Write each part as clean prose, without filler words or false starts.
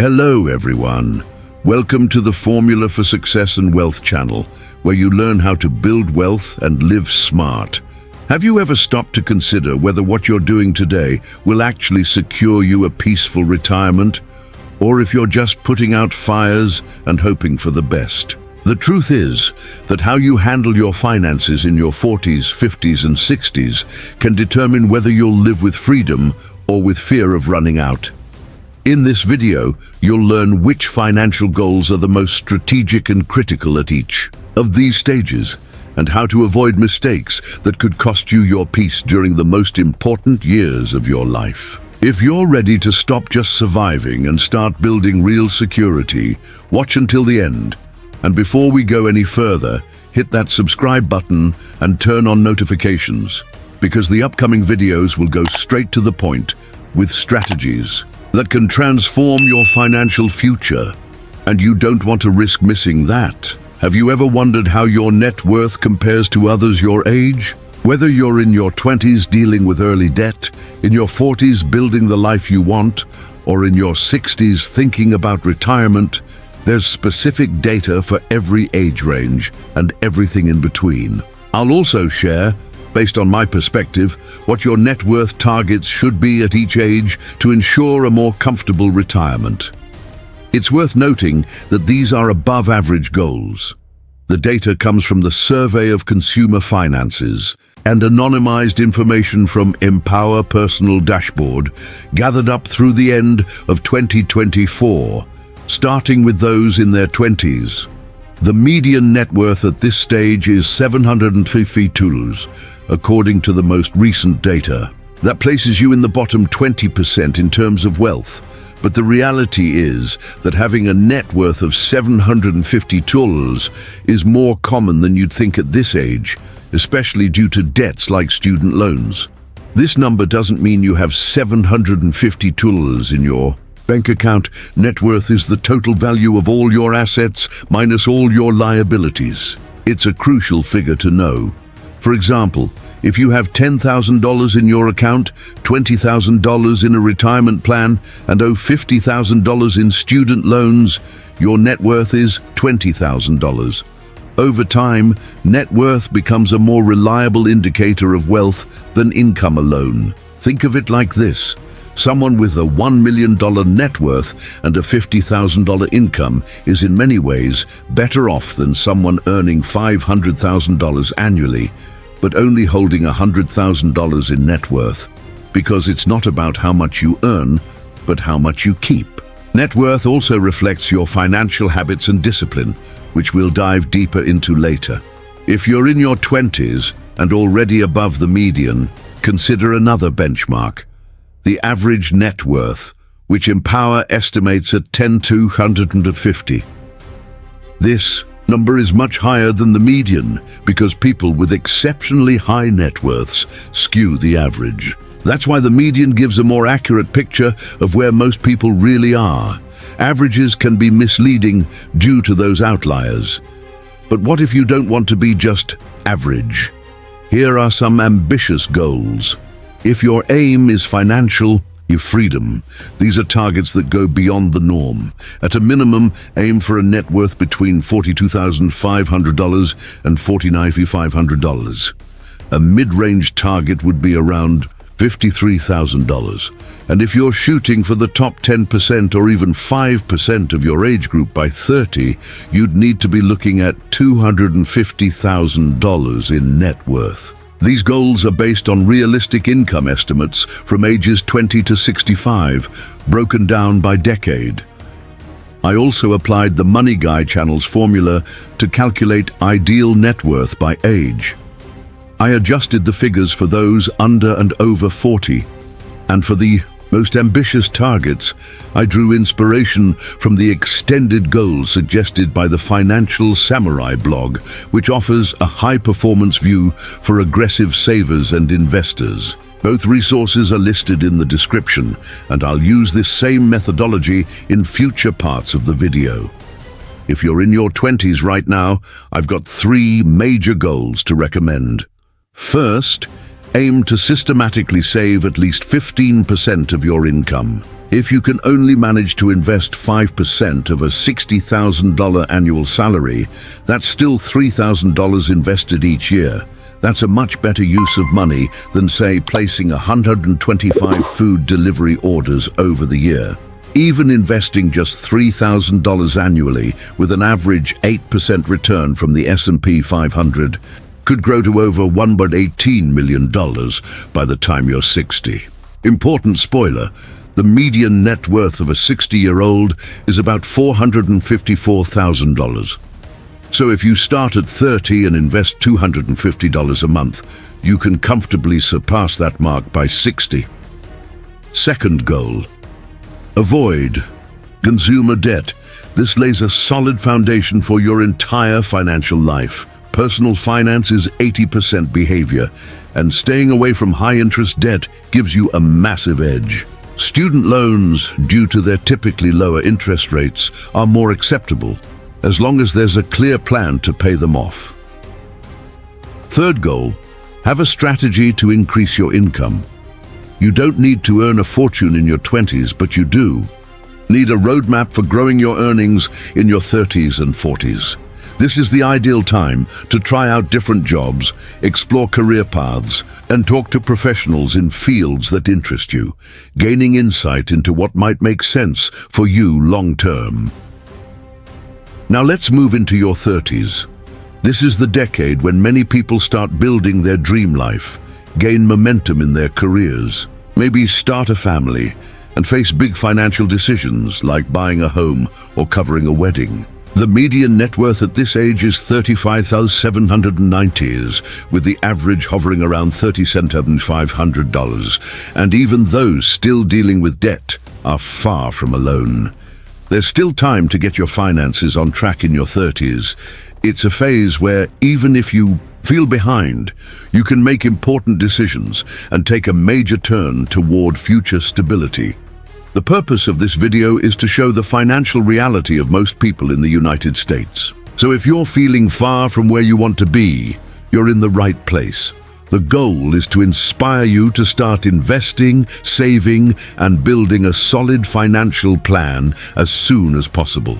Hello everyone. Welcome to the Formula for Success and Wealth channel, where you learn how to build wealth and live smart. Have you ever stopped to consider whether what you're doing today will actually secure you a peaceful retirement, or if you're just putting out fires and hoping for the best? The truth is that how you handle your finances in your 40s, 50s and 60s can determine whether you'll live with freedom or with fear of running out. In this video, you'll learn which financial goals are the most strategic and critical at each of these stages, and how to avoid mistakes that could cost you your peace during the most important years of your life. If you're ready to stop just surviving and start building real security, watch until the end. And before we go any further, hit that subscribe button and turn on notifications, because the upcoming videos will go straight to the point with strategies that can transform your financial future, and you don't want to risk missing that. Have you ever wondered how your net worth compares to others your age? Whether you're in your 20s dealing with early debt, in your 40s building the life you want, or in your 60s thinking about retirement, there's specific data for every age range and everything in between. I'll also share, based on my perspective, what your net worth targets should be at each age to ensure a more comfortable retirement. It's worth noting that these are above-average goals. The data comes from the Survey of Consumer Finances and anonymized information from Empower Personal Dashboard, gathered up through the end of 2024, starting with those in their 20s. The median net worth at this stage is $752, according to the most recent data. That places you in the bottom 20% in terms of wealth. But the reality is that having a net worth of $750 is more common than you'd think at this age, especially due to debts like student loans. This number doesn't mean you have $750 in your bank account. Net worth is the total value of all your assets minus all your liabilities. It's a crucial figure to know. For example, if you have $10,000 in your account, $20,000 in a retirement plan, and owe $50,000 in student loans, your net worth is $20,000. Over time, net worth becomes a more reliable indicator of wealth than income alone. Think of it like this. Someone with a $1 million net worth and a $50,000 income is in many ways better off than someone earning $500,000 annually, but only holding $100,000 in net worth, because it's not about how much you earn, but how much you keep. Net worth also reflects your financial habits and discipline, which we'll dive deeper into later. If you're in your 20s and already above the median, consider another benchmark: the average net worth, which Empower estimates at $10,250. This number is much higher than the median because people with exceptionally high net worths skew the average. That's why the median gives a more accurate picture of where most people really are. Averages can be misleading due to those outliers. But what if you don't want to be just average? Here are some ambitious goals. If your aim is financial freedom, these are targets that go beyond the norm. At a minimum, aim for a net worth between $42,500 and $49,500. A mid-range target would be around $53,000. And if you're shooting for the top 10% or even 5% of your age group by 30, you'd need to be looking at $250,000 in net worth. These goals are based on realistic income estimates from ages 20 to 65, broken down by decade. I also applied the Money Guy channel's formula to calculate ideal net worth by age. I adjusted the figures for those under and over 40, and for the most ambitious targets, I drew inspiration from the extended goals suggested by the Financial Samurai blog, which offers a high-performance view for aggressive savers and investors. Both resources are listed in the description, and I'll use this same methodology in future parts of the video. If you're in your 20s right now, I've got 3 major goals to recommend. First, aim to systematically save at least 15% of your income. If you can only manage to invest 5% of a $60,000 annual salary, that's still $3,000 invested each year. That's a much better use of money than, say, placing 125 food delivery orders over the year. Even investing just $3,000 annually with an average 8% return from the S&P 500 could grow to over $118 million by the time you're 60. Important spoiler, the median net worth of a 60-year-old is about $454,000. So if you start at 30 and invest $250 a month, you can comfortably surpass that mark by 60. Second goal: avoid consumer debt. This lays a solid foundation for your entire financial life. Personal finance is 80% behavior, and staying away from high-interest debt gives you a massive edge. Student loans, due to their typically lower interest rates, are more acceptable, as long as there's a clear plan to pay them off. Third goal: have a strategy to increase your income. You don't need to earn a fortune in your 20s, but you do need a roadmap for growing your earnings in your 30s and 40s. This is the ideal time to try out different jobs, explore career paths, and talk to professionals in fields that interest you, gaining insight into what might make sense for you long-term. Now let's move into your 30s. This is the decade when many people start building their dream life, gain momentum in their careers, maybe start a family, and face big financial decisions like buying a home or covering a wedding. The median net worth at this age is $35,790, with the average hovering around $37,500, and even those still dealing with debt are far from alone. There's still time to get your finances on track in your 30s. It's a phase where, even if you feel behind, you can make important decisions and take a major turn toward future stability. The purpose of this video is to show the financial reality of most people in the United States. So if you're feeling far from where you want to be, you're in the right place. The goal is to inspire you to start investing, saving, and building a solid financial plan as soon as possible.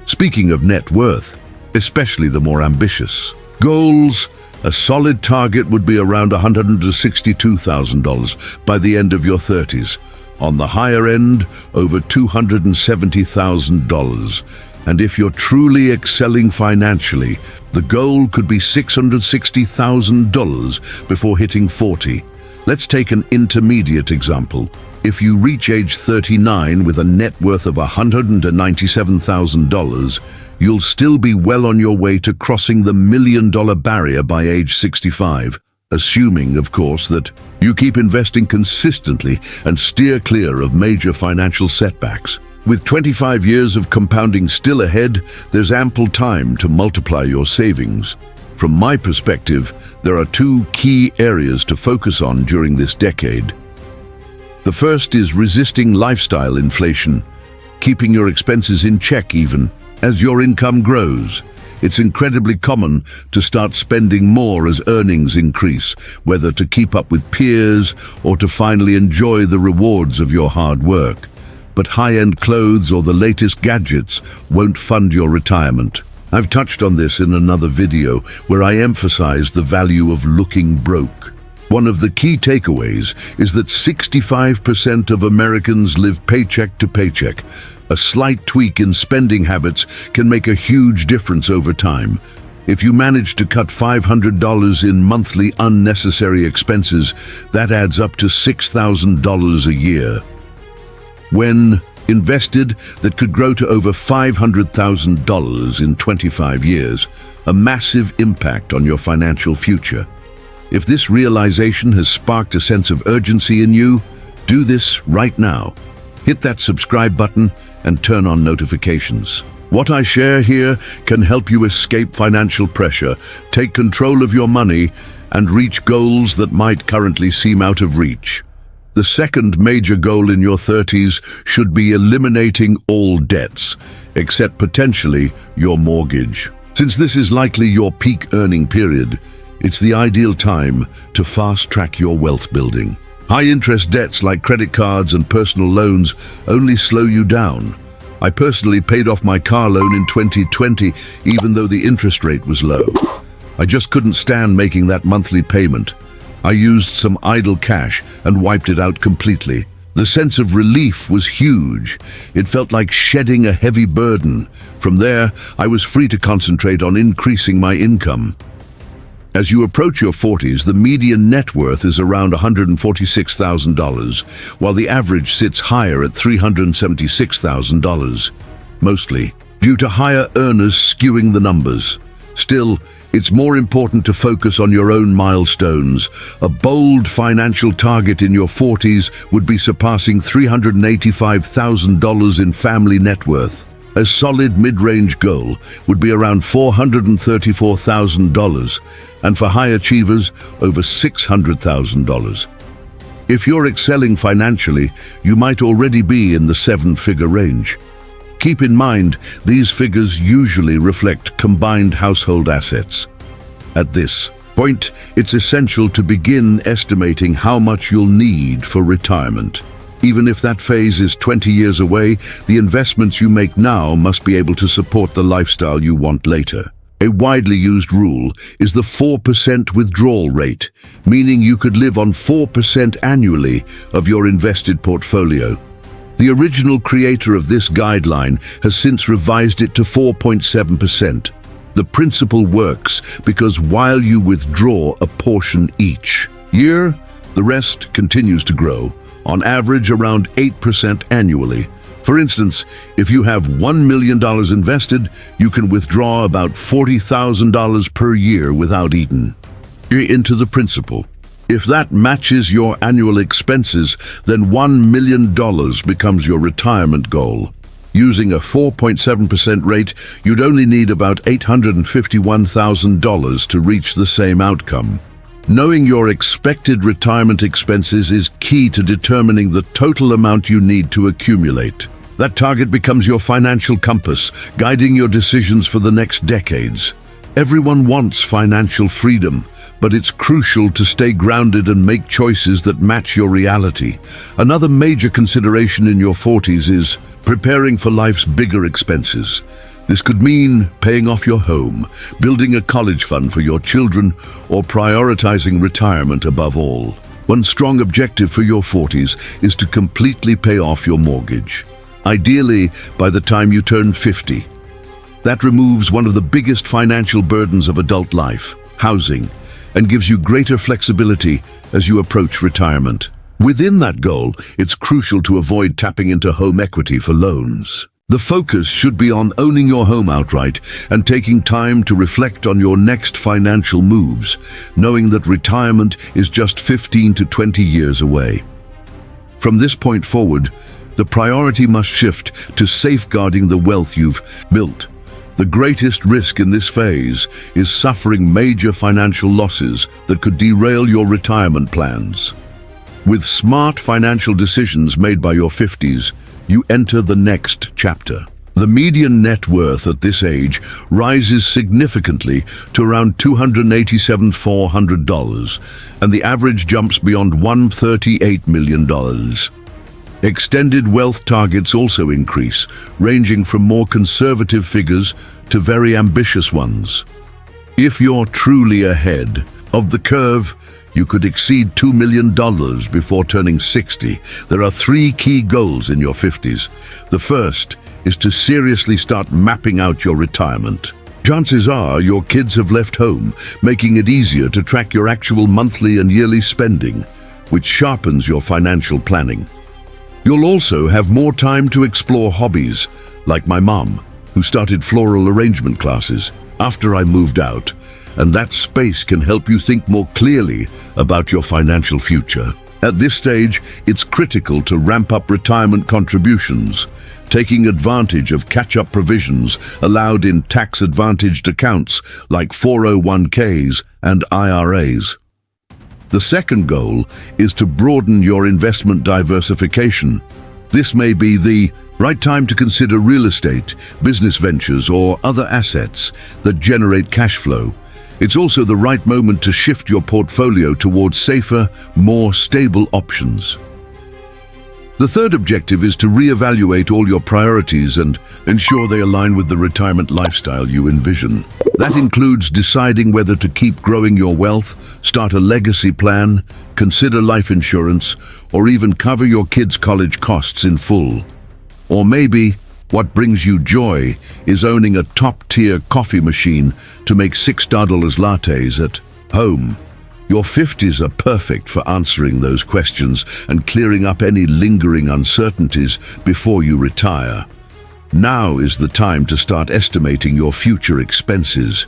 Speaking of net worth, especially the more ambitious goals, a solid target would be around $162,000 by the end of your 30s. On the higher end, over $270,000. And if you're truly excelling financially, the goal could be $660,000 before hitting 40. Let's take an intermediate example. If you reach age 39 with a net worth of $197,000, you'll still be well on your way to crossing the $1 million barrier by age 65. Assuming, of course, that you keep investing consistently and steer clear of major financial setbacks. With 25 years of compounding still ahead, there's ample time to multiply your savings. From my perspective, there are two key areas to focus on during this decade. The first is resisting lifestyle inflation, keeping your expenses in check even as your income grows. It's incredibly common to start spending more as earnings increase, whether to keep up with peers or to finally enjoy the rewards of your hard work. But high-end clothes or the latest gadgets won't fund your retirement. I've touched on this in another video where I emphasized the value of looking broke. One of the key takeaways is that 65% of Americans live paycheck to paycheck. A slight tweak in spending habits can make a huge difference over time. If you manage to cut $500 in monthly unnecessary expenses, that adds up to $6,000 a year. When invested, that could grow to over $500,000 in 25 years, a massive impact on your financial future. If this realization has sparked a sense of urgency in you, do this right now. Hit that subscribe button and turn on notifications. What I share here can help you escape financial pressure, take control of your money, and reach goals that might currently seem out of reach. The second major goal in your 30s should be eliminating all debts, except potentially your mortgage. Since this is likely your peak earning period, it's the ideal time to fast-track your wealth building. High-interest debts like credit cards and personal loans only slow you down. I personally paid off my car loan in 2020, even though the interest rate was low. I just couldn't stand making that monthly payment. I used some idle cash and wiped it out completely. The sense of relief was huge. It felt like shedding a heavy burden. From there, I was free to concentrate on increasing my income. As you approach your 40s, the median net worth is around $146,000, while the average sits higher at $376,000, mostly due to higher earners skewing the numbers. Still, it's more important to focus on your own milestones. A bold financial target in your 40s would be surpassing $385,000 in family net worth. A solid mid-range goal would be around $434,000, and for high achievers, over $600,000. If you're excelling financially, you might already be in the seven-figure range. Keep in mind, these figures usually reflect combined household assets. At this point, it's essential to begin estimating how much you'll need for retirement. Even if that phase is 20 years away, the investments you make now must be able to support the lifestyle you want later. A widely used rule is the 4% withdrawal rate, meaning you could live on 4% annually of your invested portfolio. The original creator of this guideline has since revised it to 4.7%. The principle works because while you withdraw a portion each year, the rest continues to grow, on average around 8% annually. For instance, if you have $1 million invested, you can withdraw about $40,000 per year without eating into the principal. If that matches your annual expenses, then $1 million becomes your retirement goal. Using a 4.7% rate, you'd only need about $851,000 to reach the same outcome. Knowing your expected retirement expenses is key to determining the total amount you need to accumulate. That target becomes your financial compass, guiding your decisions for the next decades. Everyone wants financial freedom, but it's crucial to stay grounded and make choices that match your reality. Another major consideration in your 40s is preparing for life's bigger expenses. This could mean paying off your home, building a college fund for your children, or prioritizing retirement above all. One strong objective for your 40s is to completely pay off your mortgage, ideally by the time you turn 50. That removes one of the biggest financial burdens of adult life, housing, and gives you greater flexibility as you approach retirement. Within that goal, it's crucial to avoid tapping into home equity for loans. The focus should be on owning your home outright and taking time to reflect on your next financial moves, knowing that retirement is just 15 to 20 years away. From this point forward, the priority must shift to safeguarding the wealth you've built. The greatest risk in this phase is suffering major financial losses that could derail your retirement plans. With smart financial decisions made by your 50s, you enter the next chapter. The median net worth at this age rises significantly to around $287,400, and the average jumps beyond $138 million. Extended wealth targets also increase, ranging from more conservative figures to very ambitious ones. If you're truly ahead of the curve, you could exceed $2 million before turning 60. There are three key goals in your 50s. The first is to seriously start mapping out your retirement. Chances are your kids have left home, making it easier to track your actual monthly and yearly spending, which sharpens your financial planning. You'll also have more time to explore hobbies, like my mom, who started floral arrangement classes after I moved out, and that space can help you think more clearly about your financial future. At this stage, it's critical to ramp up retirement contributions, taking advantage of catch-up provisions allowed in tax-advantaged accounts like 401ks and IRAs. The second goal is to broaden your investment diversification. This may be the right time to consider real estate, business ventures, or other assets that generate cash flow. It's also the right moment to shift your portfolio towards safer, more stable options. The third objective is to reevaluate all your priorities and ensure they align with the retirement lifestyle you envision. That includes deciding whether to keep growing your wealth, start a legacy plan, consider life insurance, or even cover your kids' college costs in full. Or maybe what brings you joy is owning a top-tier coffee machine to make $6 lattes at home. Your 50s are perfect for answering those questions and clearing up any lingering uncertainties before you retire. Now is the time to start estimating your future expenses,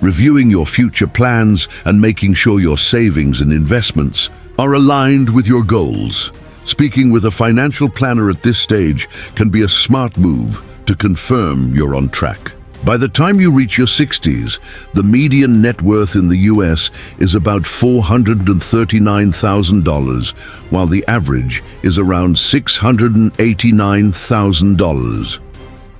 reviewing your future plans, and making sure your savings and investments are aligned with your goals. Speaking with a financial planner at this stage can be a smart move to confirm you're on track. By the time you reach your 60s, the median net worth in the US is about $439,000, while the average is around $689,000.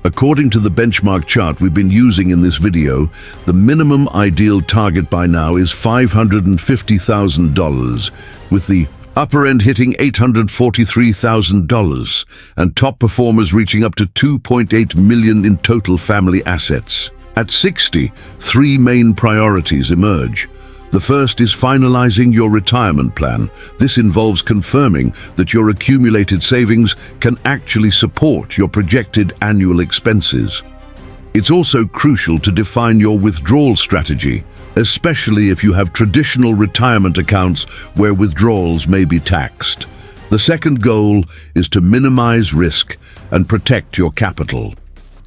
According to the benchmark chart we've been using in this video, the minimum ideal target by now is $550,000, with the upper end hitting $843,000, and top performers reaching up to $2.8 million in total family assets. At 60, three main priorities emerge. The first is finalizing your retirement plan. This involves confirming that your accumulated savings can actually support your projected annual expenses. It's also crucial to define your withdrawal strategy, especially if you have traditional retirement accounts where withdrawals may be taxed. The second goal is to minimize risk and protect your capital.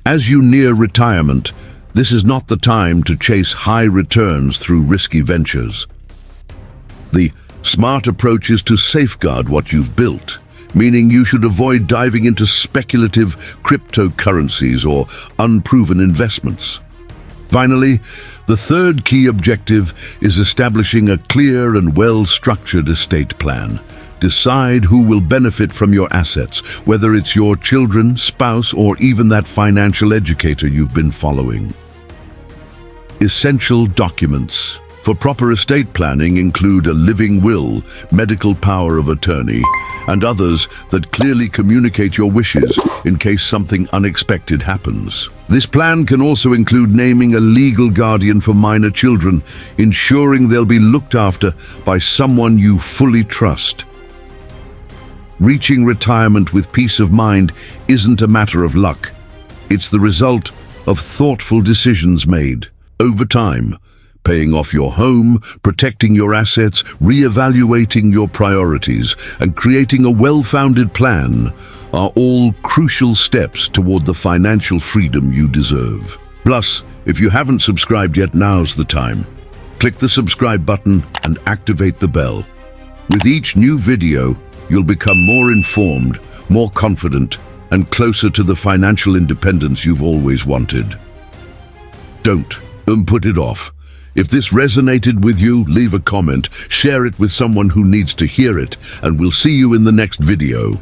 As you near retirement, this is not the time to chase high returns through risky ventures. The smart approach is to safeguard what you've built, meaning you should avoid diving into speculative cryptocurrencies or unproven investments. Finally, the third key objective is establishing a clear and well-structured estate plan. Decide who will benefit from your assets, whether it's your children, spouse, or even that financial educator you've been following. Essential documents for proper estate planning include a living will, medical power of attorney, and others that clearly communicate your wishes in case something unexpected happens. This plan can also include naming a legal guardian for minor children, ensuring they'll be looked after by someone you fully trust. Reaching retirement with peace of mind isn't a matter of luck. It's the result of thoughtful decisions made over time. Paying off your home, protecting your assets, re-evaluating your priorities, and creating a well-founded plan are all crucial steps toward the financial freedom you deserve. Plus, if you haven't subscribed yet, now's the time. Click the subscribe button and activate the bell. With each new video, you'll become more informed, more confident, and closer to the financial independence you've always wanted. Don't put it off. If this resonated with you, leave a comment, share it with someone who needs to hear it, and we'll see you in the next video.